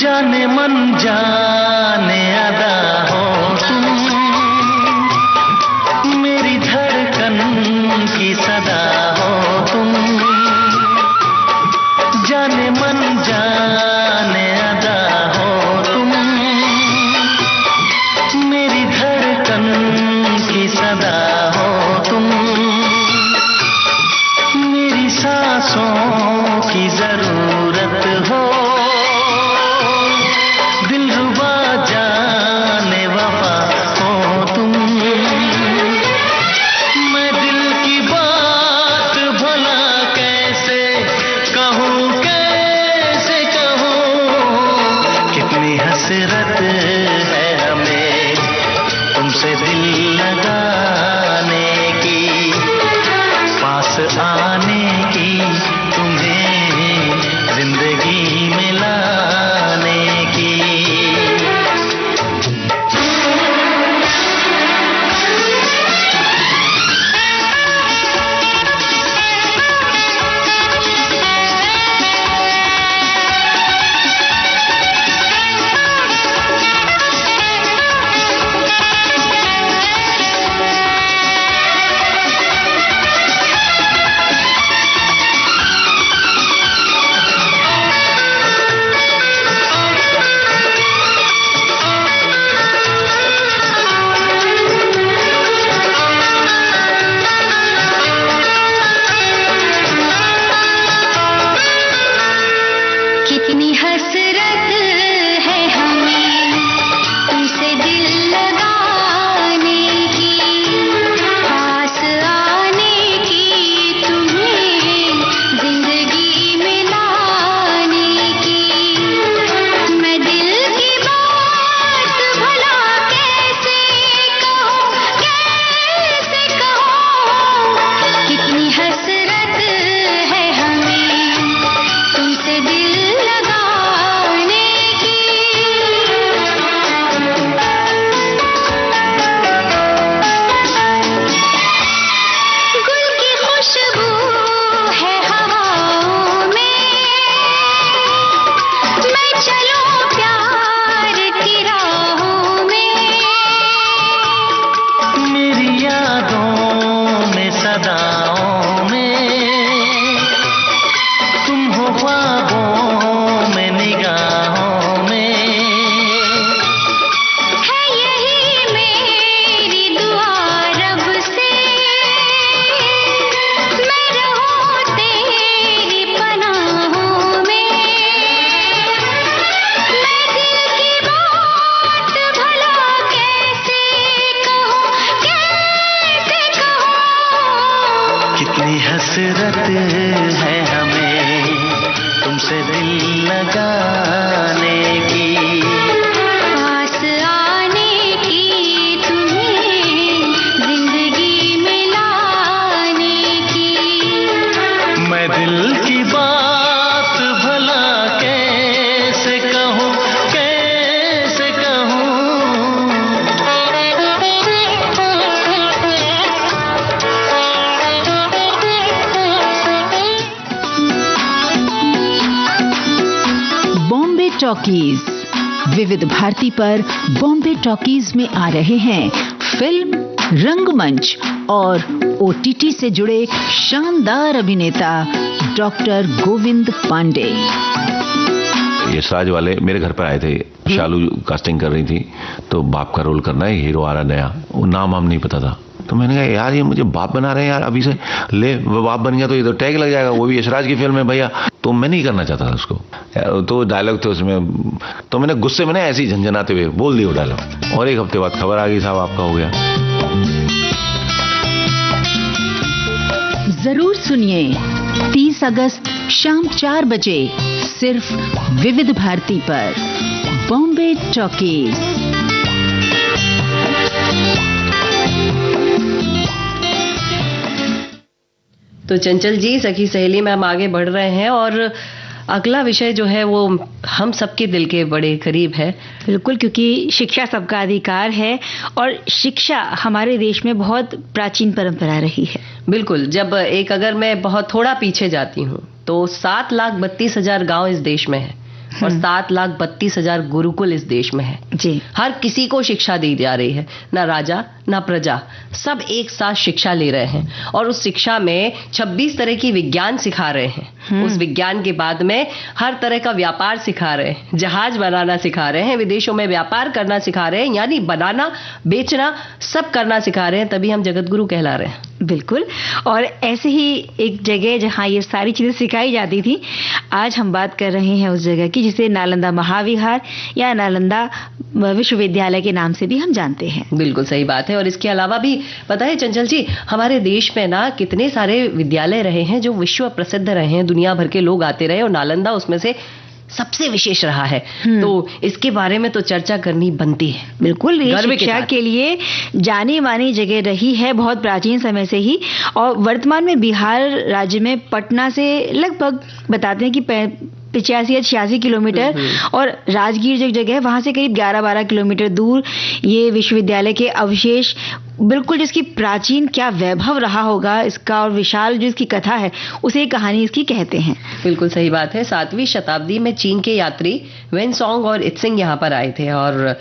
जाने मन जाने अदा हो तुम, मेरी धड़कन की सदा हो तुम। जाने मन जाने अदा हो तुम, मेरी धड़कन की सदा हो तुम। मेरी सांसों की जरूरत हो, दिलरुबा जाने वफा हो तुम। मैं दिल राहों में, तुम हो ख्वाबों में निगाहों में। है यही मेरी दुआ रब से, मैं रहूं तेरी पनाहों में। मैं दिल की बात भला कैसे कहूँ, कैसे कहूँ। कितनी हसरत है हमें तुमसे दिल लगाने की, पास आने की, तुम्हें जिंदगी में लाने की। मैं दिल की बात भला कैसे कहूँ, कैसे कहूँ। बॉम्बे टॉकीज विविध भारती पर बॉम्बे टॉकीज में आ रहे हैं फिल्म, रंगमंच और ओटीटी से जुड़े शानदार अभिनेता डॉक्टर गोविंद पांडे। यशराज वाले मेरे घर पर आए थे, शालू कास्टिंग कर रही थी, तो बाप का रोल करना है, हीरो आ रहा नया, वो नाम हम नहीं पता था। तो मैंने कहा यार ये मुझे बाप बना रहे हैं यार, अभी से ले वो बाप बन गया तो ये तो टैग लग जाएगा, वो भी यशराज की फिल्म है भैया। तो मैं नहीं करना चाहता था उसको, तो डायलॉग थे उसमें, तो मैंने गुस्से में ऐसे ही झंझनाते हुए बोल दिया वो डायलॉग, और एक हफ्ते बाद खबर आ गई साहब आपका हो गया। जरूर सुनिए 30 अगस्त शाम 4 बजे सिर्फ विविध भारती पर बॉम्बे टॉकीज। तो चंचल जी, सखी सहेली में हम आगे बढ़ रहे हैं और अगला विषय जो है वो हम सबके दिल के बड़े करीब है। बिल्कुल, क्योंकि शिक्षा सबका अधिकार है और शिक्षा हमारे देश में बहुत प्राचीन परंपरा रही है। बिल्कुल, जब एक अगर मैं बहुत थोड़ा पीछे जाती हूँ तो 7,32,000 गांव इस देश में है और 7,32,000 गुरुकुल इस देश में है जी। हर किसी को शिक्षा दी जा रही है, ना राजा ना प्रजा, सब एक साथ शिक्षा ले रहे हैं और उस शिक्षा में 26 तरह की विज्ञान सिखा रहे हैं। उस विज्ञान के बाद में हर तरह का व्यापार सिखा रहे हैं, जहाज बनाना सिखा रहे हैं, विदेशों में व्यापार करना सिखा रहे हैं, यानी बनाना बेचना सब करना सिखा रहे हैं, तभी हम जगत गुरु कहला रहे हैं। बिल्कुल, और ऐसे ही एक जगह जहाँ ये सारी चीजें सिखाई जाती थी, आज हम बात कर रहे हैं उस जगह की जिसे नालंदा महाविहार या नालंदा विश्वविद्यालय के नाम से भी हम जानते हैं। बिल्कुल सही बात है। और इसके अलावा भी पता है चंचल जी, हमारे देश में ना कितने सारे विद्यालय रहे हैं जो विश्व प्रसिद्ध रहे हैं, दुनिया भर के लोग आते रहे और नालंदा उसमें से सबसे विशेष रहा है। तो इसके बारे में तो चर्चा करनी बनती है। बिल्कुल, ये शिक्षा के लिए जानी मानी जगह रही है बहुत प्राचीन समय से ही, और वर्तमान में बिहार राज्य में पटना से लगभग बताते हैं कि 85 या 86 किलोमीटर और राजगीर जो जगह है वहां से करीब 11-12 किलोमीटर दूर ये विश्वविद्यालय के अवशेष, बिल्कुल जिसकी प्राचीन क्या वैभव रहा होगा इसका और विशाल जो इसकी कथा है उसे कहानी इसकी कहते हैं। बिल्कुल सही बात है। 7वीं शताब्दी में चीन के यात्री वेनसोंग और इत्सिंग यहाँ पर आए थे और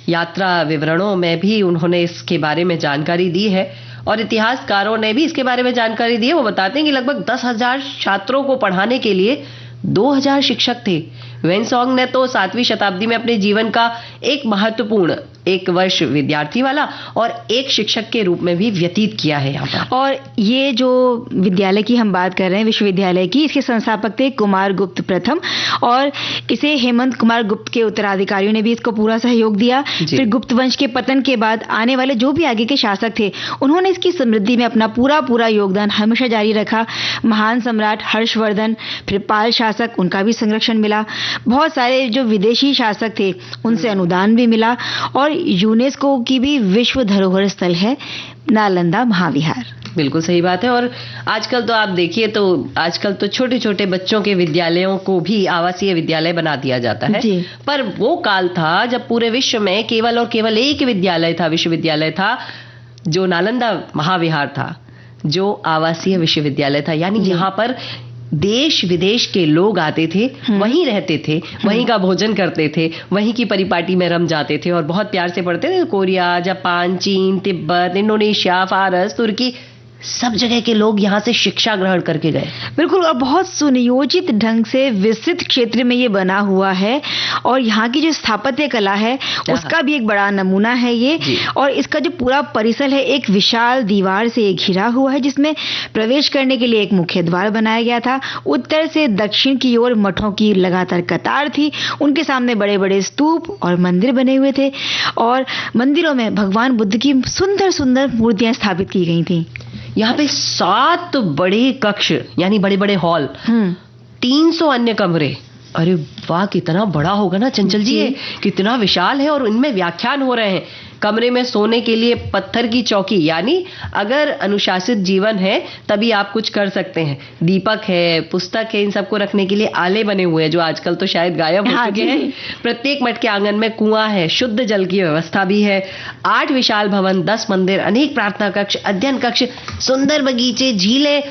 यात्रा विवरणों में भी उन्होंने इसके बारे में जानकारी दी है और इतिहासकारों ने भी इसके बारे में जानकारी दी है। वो बताते हैं कि लगभग 10,000 छात्रों को पढ़ाने के लिए 2,000 शिक्षक थे। वेनसोंग ने तो 7वीं शताब्दी में अपने जीवन का एक महत्वपूर्ण 1 वर्ष विद्यार्थी वाला और 1 शिक्षक के रूप में भी व्यतीत किया है यहाँ पर। और ये जो विद्यालय की हम बात कर रहे हैं विश्वविद्यालय की, इसके संस्थापक थे कुमार गुप्त प्रथम और इसे हेमंत कुमार गुप्त के उत्तराधिकारियों ने भी इसको पूरा सहयोग दिया। फिर गुप्त वंश के पतन के बाद आने वाले जो भी आगे के शासक थे उन्होंने इसकी समृद्धि में अपना पूरा योगदान हमेशा जारी रखा। महान सम्राट हर्षवर्धन, फिर पाल शासक, उनका भी संरक्षण मिला। बहुत सारे जो विदेशी शासक थे उनसे अनुदान भी मिला और यूनेस्को की भी विश्व धरोहर स्थल है नालंदा महाविहार। बिल्कुल सही बात है। और आजकल तो आप देखिए तो आजकल तो छोटे छोटे बच्चों के विद्यालयों को भी आवासीय विद्यालय बना दिया जाता है जी। पर वो काल था जब पूरे विश्व में केवल और केवल एक विद्यालय था, विश्वविद्यालय था, जो नालंदा महाविहार था, जो आवासीय विश्वविद्यालय था। यानी यहाँ पर देश विदेश के लोग आते थे, वहीं रहते थे, वहीं का भोजन करते थे, वहीं की परिपाटी में रम जाते थे और बहुत प्यार से पढ़ते थे। कोरिया, जापान, चीन, तिब्बत, इंडोनेशिया, फारस, तुर्की, सब जगह के लोग यहाँ से शिक्षा ग्रहण करके गए। बिल्कुल, और बहुत सुनियोजित ढंग से विस्तृत क्षेत्र में ये बना हुआ है, और यहाँ की जो स्थापत्य कला है उसका भी एक बड़ा नमूना है ये। और इसका जो पूरा परिसर है एक विशाल दीवार से एक घिरा हुआ है, जिसमें प्रवेश करने के लिए एक मुख्य द्वार बनाया गया था। उत्तर से दक्षिण की ओर मठों की लगातार कतार थी, उनके सामने बड़े बड़े स्तूप और मंदिर बने हुए थे, और मंदिरों में भगवान बुद्ध की सुंदर सुंदर मूर्तियां स्थापित की गई थी। यहाँ पे 7 बड़े कक्ष यानी बड़े बड़े हॉल, 300 अन्य कमरे। अरे वाह, कितना बड़ा होगा ना चंचल जी, ये कितना विशाल है। और इनमें व्याख्यान हो रहे हैं। कमरे में सोने के लिए पत्थर की चौकी, यानी अगर अनुशासित जीवन है तभी आप कुछ कर सकते हैं। दीपक है, पुस्तक है, इन सबको रखने के लिए आले बने हुए हैं जो आजकल तो शायद गायब हो चुके हैं। प्रत्येक मठ के आंगन में कुआं है, शुद्ध जल की व्यवस्था भी है। 8 विशाल भवन, 10 मंदिर, अनेक प्रार्थना कक्ष, अध्ययन कक्ष, सुंदर बगीचे, झीलें।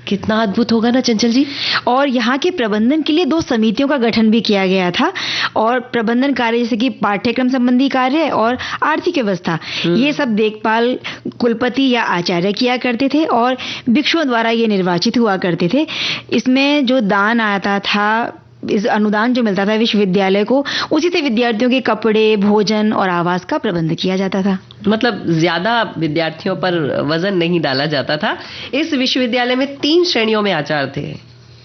कितना अद्भुत होगा ना चंचल जी। और यहाँ के प्रबंधन के लिए 2 समितियों का गठन भी किया गया था, और प्रबंधन कार्य जैसे कि पाठ्यक्रम संबंधी कार्य और आर्थिक व्यवस्था, ये सब देखभाल कुलपति या आचार्य किया करते थे, और भिक्षुओं द्वारा ये निर्वाचित हुआ करते थे। इसमें जो दान आता था, इस अनुदान जो मिलता था विश्वविद्यालय को, उसी से विद्यार्थियों के कपड़े, भोजन और आवास का प्रबंध किया जाता था। मतलब ज्यादा विद्यार्थियों पर वजन नहीं डाला जाता था। इस विश्वविद्यालय में 3 श्रेणियों में आचार्य थे,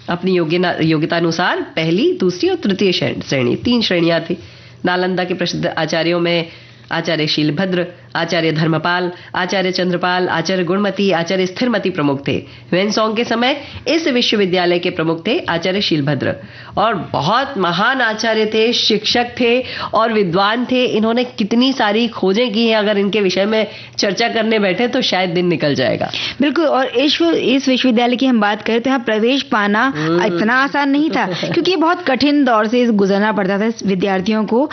अपनी योग्यता अनुसार। पहली, दूसरी और तृतीय श्रेणी, 3 श्रेणियां थी। नालंदा के प्रसिद्ध आचार्यों में आचार्य शीलभद्र, आचार्य धर्मपाल, आचार्य चंद्रपाल, आचार्य गुणमती, आचार्य स्थिरमती प्रमुख थे। वेनसोंग के समय इस विश्वविद्यालय के प्रमुख थे आचार्य शीलभद्र, और बहुत महान आचार्य थे, शिक्षक थे और विद्वान थे। इन्होंने कितनी सारी खोजें की हैं, अगर इनके विषय में चर्चा करने बैठे तो शायद दिन निकल जाएगा। बिल्कुल, और इस विश्वविद्यालय की हम बात करें तो यहाँ प्रवेश पाना इतना आसान नहीं था, क्योंकि ये बहुत कठिन दौर से गुजरना पड़ता था विद्यार्थियों को,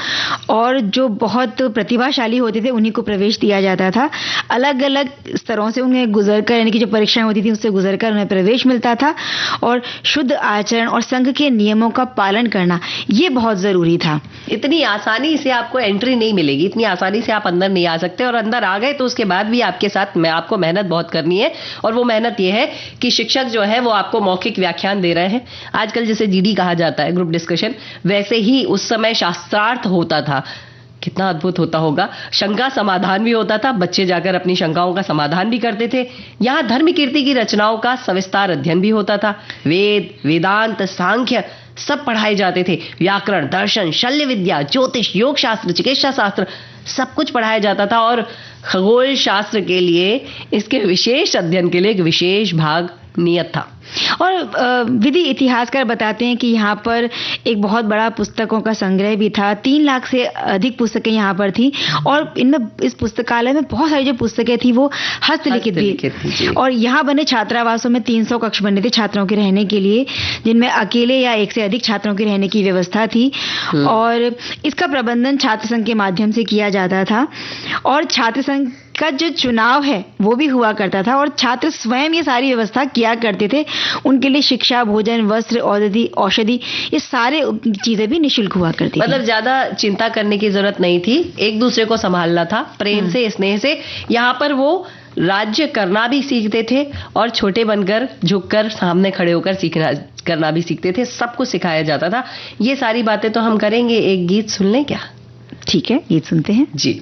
और जो बहुत प्रतिभाशाली होते थे उन्हीं को प्रवेश दिया जाता था। अलग अलग स्तरों से उन्हें गुजरकर, यानी कि जो परीक्षाएं होती थी उससे गुजरकर उन्हें प्रवेश मिलता था, और शुद्ध आचरण और संघ के नियमों का पालन करना ये बहुत जरूरी था। इतनी आसानी से आपको एंट्री नहीं मिलेगी, इतनी आसानी से आप अंदर नहीं आ सकते, और अंदर आ गए तो उसके बाद भी आपके साथ आपको मेहनत बहुत करनी है। और वो मेहनत ये है कि शिक्षक जो है वो आपको मौखिक व्याख्यान दे रहे हैं। आजकल जैसे जीडी कहा जाता है, ग्रुप डिस्कशन, वैसे ही उस समय शास्त्रार्थ होता था। कितना अद्भुत होता होगा। शंका समाधान भी होता था, बच्चे जाकर अपनी शंकाओं का समाधान भी करते थे। यहाँ धर्म कीर्ति की रचनाओं का सविस्तार अध्ययन भी होता था। वेद, वेदांत, सांख्य सब पढ़ाए जाते थे। व्याकरण, दर्शन, शल्य विद्या, ज्योतिष, योग शास्त्र, चिकित्सा शास्त्र सब कुछ पढ़ाया जाता था। और खगोल शास्त्र के लिए, इसके विशेष अध्ययन के लिए एक विशेष भाग नियत था। और विधि इतिहासकार बताते हैं कि यहाँ पर एक बहुत बड़ा पुस्तकों का संग्रह भी था। 3 लाख से अधिक पुस्तकें यहाँ पर थी, और इनमें, इस पुस्तकालय में बहुत सारी जो पुस्तकें थी वो हस्तलिखित भी। और यहाँ बने छात्रावासों में 300 कक्ष बने थे छात्रों के रहने के लिए, जिनमें अकेले या 1 से अधिक छात्रों के रहने की व्यवस्था थी। और इसका प्रबंधन छात्र संघ के माध्यम से किया जाता था, और छात्र संघ का जो चुनाव है वो भी हुआ करता था, और छात्र स्वयं ये सारी व्यवस्था किया करते थे। उनके लिए शिक्षा, भोजन, वस्त्र, औषधि ये सारे चीजें भी निःशुल्क हुआ करती थी। मतलब ज्यादा चिंता करने की जरूरत नहीं थी, एक दूसरे को संभालना था प्रेम से, स्नेह से। यहाँ पर वो राज्य करना भी सीखते थे, और छोटे बनकर, झुककर, सामने खड़े होकर सीखना करना भी सीखते थे। सब कुछ सिखाया जाता था। ये सारी बातें तो हम करेंगे। एक गीत सुन लें क्या? ठीक है, गीत सुनते हैं जी।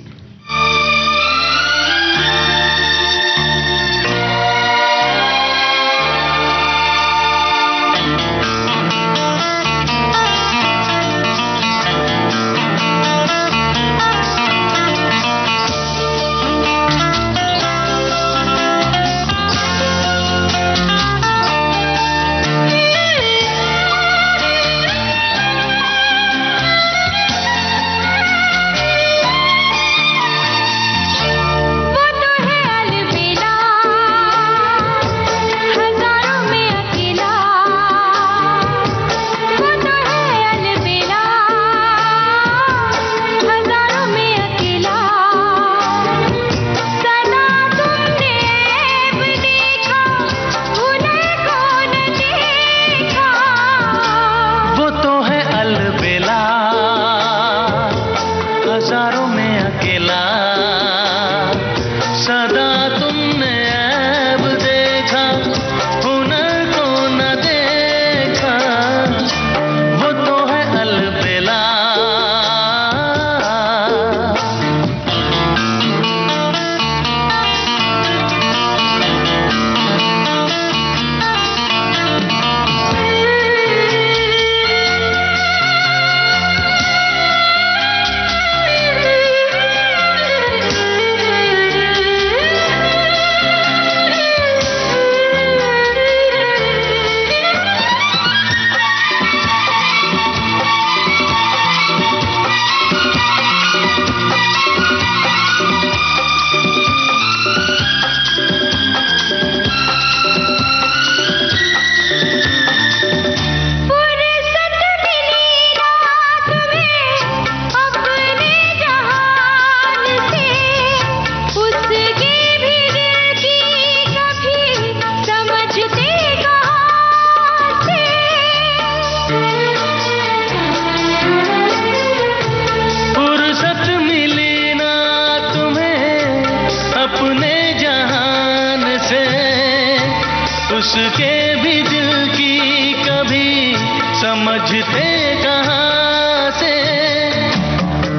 भी दिल की कभी समझते कहाँ से,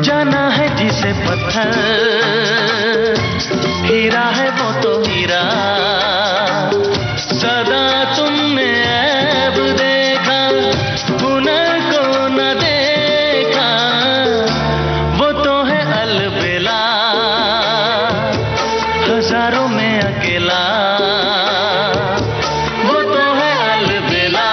जाना है जिसे पत्थर हीरा है वो तो हीरा, सदा तुमने ऐब देखा हुनर को न देखा, वो तो है अलबेला हजारों में अकेला, वो तो है अलबेला।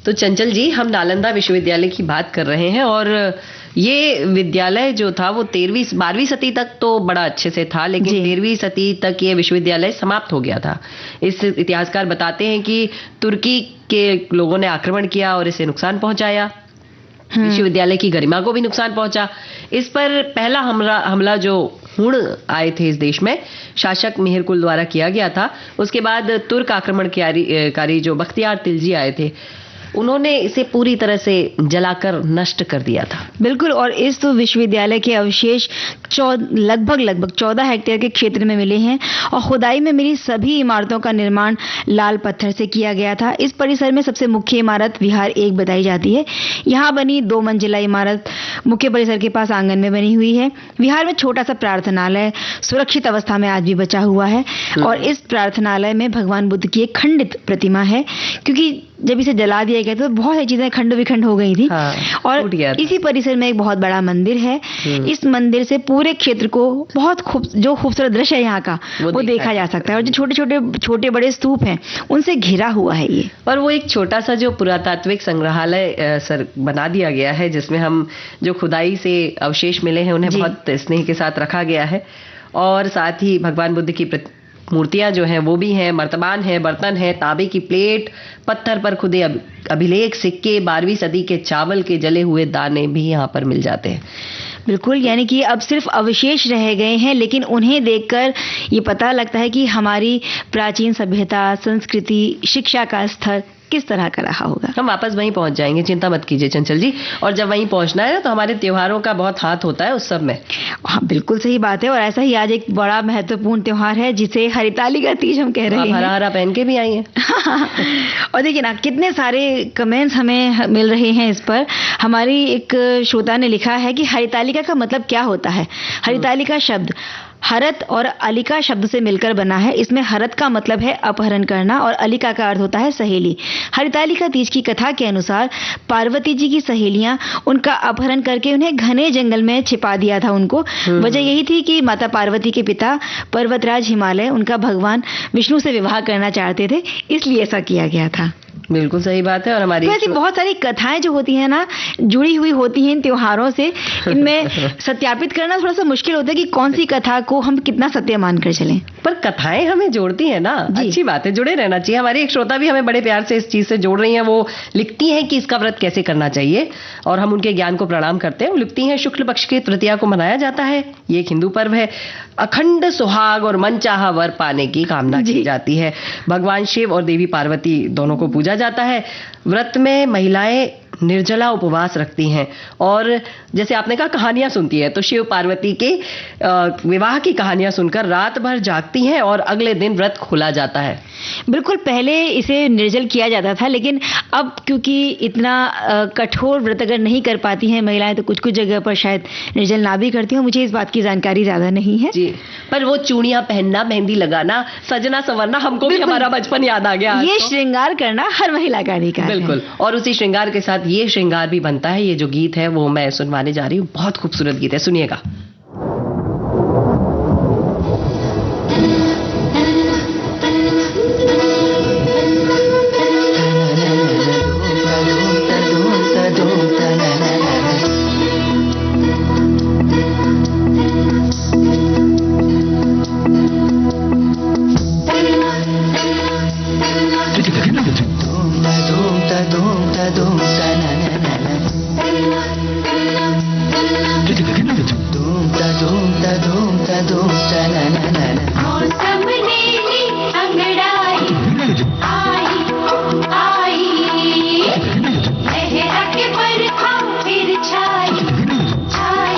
तो चंचल जी, हम नालंदा विश्वविद्यालय की बात कर रहे हैं और ये विद्यालय जो था वो 12वीं सदी तक तो बड़ा अच्छे से था, लेकिन 13वीं सदी तक ये विश्वविद्यालय समाप्त हो गया था। इस इतिहासकार बताते हैं कि तुर्की के लोगों ने आक्रमण किया और इसे नुकसान पहुंचाया, विश्वविद्यालय की गरिमा को भी नुकसान पहुंचा। इस पर पहला हमला जो हुण आए थे इस देश में, शासक मिहिरकुल द्वारा किया गया था। उसके बाद तुर्क आक्रमणकारी जो बख्तियार खिलजी आए थे, उन्होंने इसे पूरी तरह से जलाकर नष्ट कर दिया था। बिल्कुल, और इस तो विश्वविद्यालय के अवशेष लगभग 14 हेक्टेयर के क्षेत्र में मिले हैं और खुदाई में मिली सभी इमारतों का निर्माण लाल पत्थर से किया गया था। इस परिसर में सबसे मुख्य इमारत विहार 1 बताई जाती है। यहाँ बनी 2 मंजिला इमारत मुख्य परिसर के पास आंगन में बनी हुई है। विहार में छोटा सा प्रार्थनालय सुरक्षित अवस्था में आज भी बचा हुआ है और इस प्रार्थनालय में भगवान बुद्ध की एक खंडित प्रतिमा है, क्योंकि जब इसे जला दिया गया तो बहुत सी चीजें खंड विखंड हो गई थी। और इसी परिसर में एक बहुत बड़ा मंदिर है। इस मंदिर से पूरे क्षेत्र को बहुत खूबसूरत दृश्य है यहाँ का वो देखा जा सकता है, और जो छोटे बड़े स्तूप हैं उनसे घिरा हुआ है ये। और वो एक छोटा सा जो पुरातात्विक संग्रहालय बना दिया गया है, जिसमें हम जो खुदाई से अवशेष मिले हैं उन्हें बहुत स्नेह के साथ रखा गया है, और साथ ही भगवान बुद्ध की मूर्तियां जो हैं वो भी हैं, मर्तबान है, बर्तन है, तांबे की प्लेट, पत्थर पर खुदे अभिलेख, सिक्के, 12वीं सदी के चावल के जले हुए दाने भी यहाँ पर मिल जाते हैं। बिल्कुल, यानी कि अब सिर्फ अवशेष रह गए हैं, लेकिन उन्हें देखकर ये पता लगता है कि हमारी प्राचीन सभ्यता, संस्कृति, शिक्षा का स्तर किस तरह का रहा होगा। हम वापस वहीं पहुंच जाएंगे, चिंता मत कीजिए चंचल जी। और जब वहीं पहुंचना है तो हमारे त्योहारों का बहुत हाथ होता है उस सब में। हाँ, बिल्कुल सही बात है। और ऐसा ही आज एक बड़ा महत्वपूर्ण त्योहार है जिसे हरितालिका तीज हम कह रहे हैं। हरा हरा पहन के भी आई हैं। और देखिए ना, कितने सारे कमेंट्स हमें मिल रहे हैं इस पर। हमारी एक श्रोता ने लिखा है कि हरितालिका का मतलब क्या होता है। हरितालिका शब्द हरत और अलिका शब्द से मिलकर बना है। इसमें हरत का मतलब है अपहरण करना और अलिका का अर्थ होता है सहेली। हरितालिका तीज की कथा के अनुसार पार्वती जी की सहेलियां उनका अपहरण करके उन्हें घने जंगल में छिपा दिया था उनको। वजह यही थी कि माता पार्वती के पिता पर्वतराज हिमालय उनका भगवान विष्णु से विवाह करना चाहते थे, इसलिए ऐसा किया गया था। बिल्कुल सही बात है। और हमारी ऐसी बहुत सारी कथाएं जो होती हैं ना, जुड़ी हुई होती हैं इन त्योहारों से। इनमें सत्यापित करना थोड़ा सा मुश्किल होता है कि कौन सी कथा को हम कितना सत्य मानकर चलें। पर कथाएं हमें जोड़ती हैं ना, अच्छी बात है, जुड़े रहना चाहिए। हमारी एक श्रोता भी हमें बड़े प्यार से इस चीज से जोड़ रही हैं। वो लिखती हैं कि इसका व्रत कैसे करना चाहिए और हम उनके ज्ञान को प्रणाम करते हैं। वो लिखती हैं, शुक्ल पक्ष की तृतीया को मनाया जाता है। ये एक हिंदू पर्व है। अखंड सुहाग और मनचाहा वर पाने की कामना की जाती है। भगवान शिव और देवी पार्वती दोनों को पूजा जाता है। व्रत में महिलाएं निर्जला उपवास रखती हैं और जैसे आपने कहा कहानियां सुनती हैं, तो शिव पार्वती के विवाह की कहानियां सुनकर रात भर जागती हैं और अगले दिन व्रत खोला जाता है। बिल्कुल, पहले इसे निर्जल किया जाता था, लेकिन अब क्योंकि इतना कठोर व्रत अगर नहीं कर पाती हैं महिलाएं तो कुछ जगह पर शायद निर्जल ना भी करती हूँ। मुझे इस बात की जानकारी ज्यादा नहीं है जी। पर वो चूड़ियां पहनना, मेहंदी लगाना, सजना संवरना, हमको भी हमारा बचपन याद आ गया। ये श्रृंगार करना हर महिला का अधिकार है। बिल्कुल, और उसी श्रृंगार के साथ ये श्रृंगार भी बनता है। ये जो गीत है वो मैं सुनवाने जा रही हूँ, बहुत खूबसूरत गीत है, सुनिएगा। लहरा के बरखा फिर छाई छाई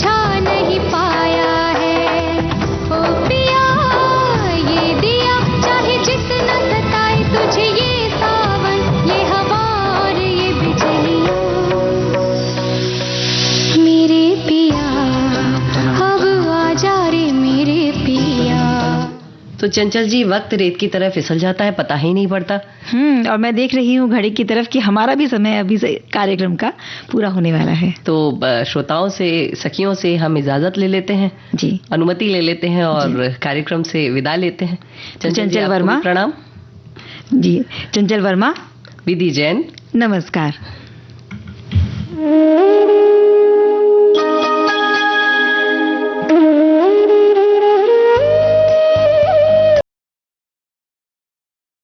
बुझा नहीं पाया है। ओ पिया ये दिया चाहे जितना सताए तुझे, ये सावन ये हवा और ये बिजलियाँ, मेरे पिया अब आ जा रे मेरे पिया। तो चंचल जी, वक्त रेत की तरह फिसल जाता है, पता ही नहीं पड़ता। और मैं देख रही हूँ घड़ी की तरफ कि हमारा भी समय अभी से कार्यक्रम का पूरा होने वाला है। तो श्रोताओं से, सखियों से हम इजाजत ले लेते हैं जी, अनुमति ले लेते हैं और कार्यक्रम से विदा लेते हैं। चंचल वर्मा प्रणाम। जी, चंचल वर्मा, विधि जैन नमस्कार।